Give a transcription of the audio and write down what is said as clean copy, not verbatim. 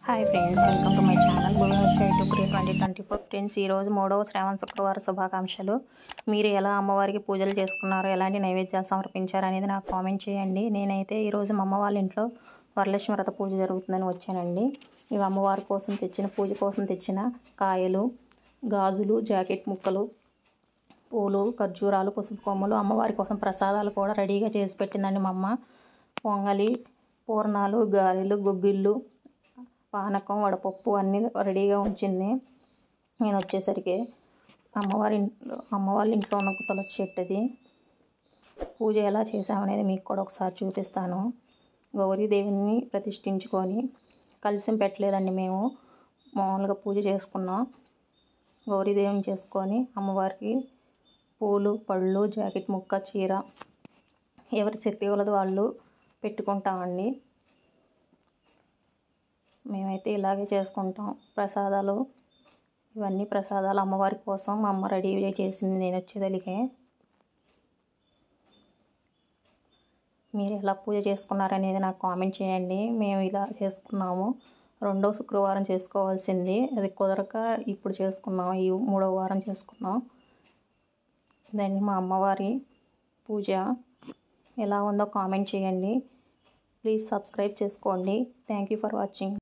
Hi friends, welcome to my channel Bhuvaneshwari to create 2024. Friends, ఈరోజు 3వ శ్రావణ శుక్రవార శుభాకాంక్షలు. మీరు ఎలా అమ్మవారికి పూజలు చేసుకున్నారో, ఎలాంటి నైవేద్యాలు సమర్పించారు అనేది నాకు కామెంట్ చేయండి. నేనైతే ఈరోజు మా అమ్మ వాళ్ళ ఇంట్లో వరలక్ష్మి వ్రత పూజ జరుగుతుందని వచ్చానండి. ఇవి అమ్మవారి కోసం తెచ్చిన పూజ కోసం తెచ్చిన కాయలు, గాజులు, జాకెట్ ముక్కలు, పూలు, ఖర్జూరాలు, పసుపు కొమ్మలు, అమ్మవారి కోసం ప్రసాదాలు కూడా రెడీగా చేసి పెట్టిందండి మా అమ్మ. పొంగలి, పూర్ణాలు, గారెలు, గుగ్గిళ్ళు, పానకం, వడపప్పు అన్నీ రెడీగా ఉంచింది. నేను వచ్చేసరికి అమ్మ వాళ్ళ ఇంట్లో ఉన్న తులసి చెట్టు అది. పూజ ఎలా చేసామనేది మీకు కూడా ఒకసారి చూపిస్తాను. గౌరీదేవిని ప్రతిష్ఠించుకొని కలిసి పెట్టలేదండి, మేము మామూలుగా పూజ చేసుకున్నాం. గౌరీదేవిని చేసుకొని అమ్మవారికి పూలు, పళ్ళు, జాకెట్ ముక్క, చీర ఎవరి శక్తి వాళ్ళది వాళ్ళు పెట్టుకుంటామండి. మేమైతే ఇలాగే చేసుకుంటాం. ప్రసాదాలు, ఇవన్నీ ప్రసాదాలు అమ్మవారి కోసం మా అమ్మ రెడీ చేసింది నేను వచ్చేదలికే. మీరు ఎలా పూజ చేసుకున్నారనేది నాకు కామెంట్ చేయండి. మేము ఇలా చేసుకున్నాము. 2వ శుక్రవారం చేసుకోవాల్సింది, అది కుదరక ఇప్పుడు చేసుకున్నాం. ఈ 3వ వారం చేసుకున్నాం. దాన్ని మా అమ్మవారి పూజ ఎలా ఉందో కామెంట్ చేయండి. ప్లీజ్ సబ్స్క్రైబ్ చేసుకోండి. Thank you for watching.